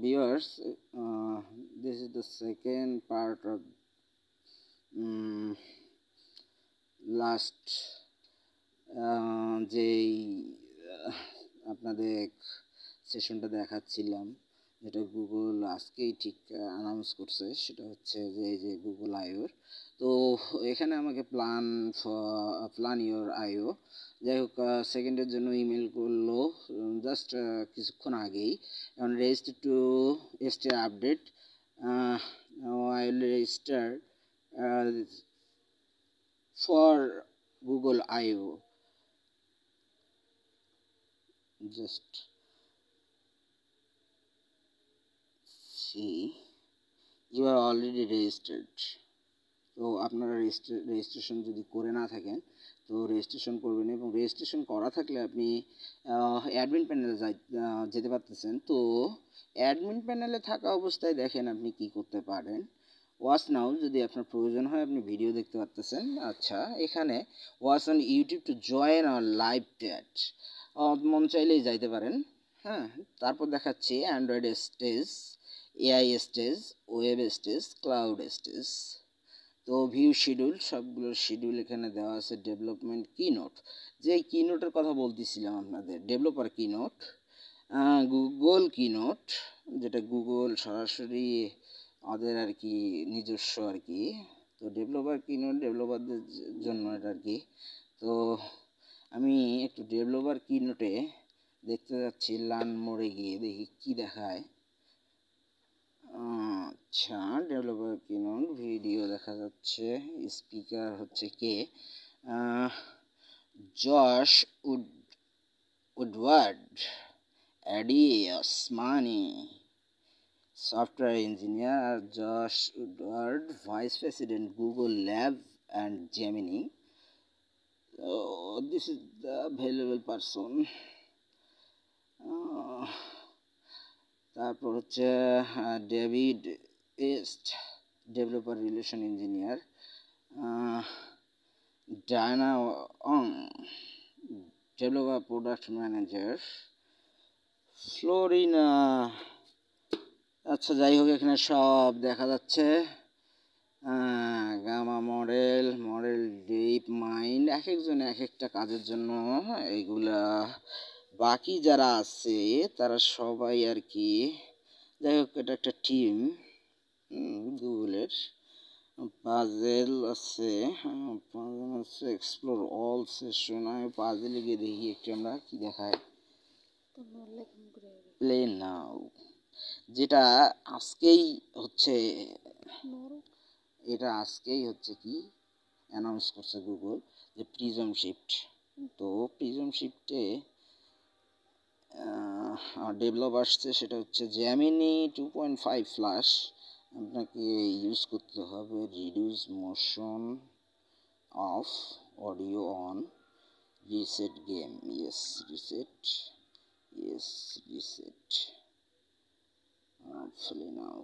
viewers, this is the second part of last যেই আপনাদের সেশনটা দেখাচ্ছিলাম, যেটা গুগল আজকেই ঠিক অ্যানাউন্স করছে, সেটা হচ্ছে যে এই যে গুগল আইওর। তো এখানে আমাকে প্ল্যান ইওর আইও, যাই হোক সেকেন্ডের জন্য ইমেল করলো জাস্ট কিছুক্ষণ আগেই। এখন register to STR update, I will register for Google IO. Just see you are already registered. তো আপনারা রেজিস্ট্রেশন যদি করে না থাকেন তো রেজিস্ট্রেশন করবেন, এবং রেজিস্ট্রেশন করা থাকলে আপনি অ্যাডমিন প্যানেলে যেতে পারতেছেন। তো অ্যাডমিন প্যানেলে থাকা অবস্থায় দেখেন আপনি কি করতে পারেন। ওয়াচ নাও, যদি আপনার প্রয়োজন হয় আপনি ভিডিও দেখতে পারতেছেন। আচ্ছা, এখানে watch on YouTube to join our live chat, মন চাইলেই যাইতে পারেন। হ্যাঁ, তারপর দেখাচ্ছি Android stage, AI stage, web stage, cloud stage. তো ভিউ শিডিউল, সবগুলোর শিডিউল এখানে দেওয়া আছে। ডেভেলপমেন্ট কিনোট, যে কিনোটের কথা বলতেছিলাম আপনাদের, ডেভেলপার কিনোট, গুগল কিনোট, যেটা গুগল সরাসরি আমাদের আর কি নিজস্ব আর কি। তো ডেভেলপার কিনোট ডেভেলপারদের জন্য এটা আর কি। তো আমি একটু ডেভেলপার কিনোটে দেখতে যাচ্ছি, লার্ন মোডে গিয়ে দেখি কি দেখায়। আচ্ছা, ডেভেলপার কিনোট ভিডিও দেখা যাচ্ছে। স্পিকার হচ্ছে কে? Josh Woodward, Addy Osmani, software engineer Josh Woodward, vice president Google lab and Gemini. This is the valuable person. তারপর হচ্ছে David East, developer relation engineer. Diana Ong, developer product manager. Florina, আচ্ছা যাই হোক, এখানে সব দেখা যাচ্ছে। গামা মডেল ডিপ মাইন্ড, এক একজন এক একটা কাজের জন্য এইগুলা। বাকি যারা আছে তারা সবাই আর কি, যাই হোক এটা একটা টিম গুগলের। পাজেল আছে, এক্সপ্লোর অল সেশন। আমি পাজেলে গিয়ে দেখি একটু আমরা কি দেখায়। প্লে নাও, যেটা আজকেই হচ্ছে, এটা আজকেই হচ্ছে কি অ্যানাউন্স করছে গুগল, যে প্রিজম শিফট। তো প্রিজম শিফটে ডেভেলপ আসছে, সেটা হচ্ছে জেমিনি 2.5 ফ্ল্যাশ। আপনাকে ইউজ করতে হবে reduce motion of, audio on, reset game, yes reset, yes reset, play now.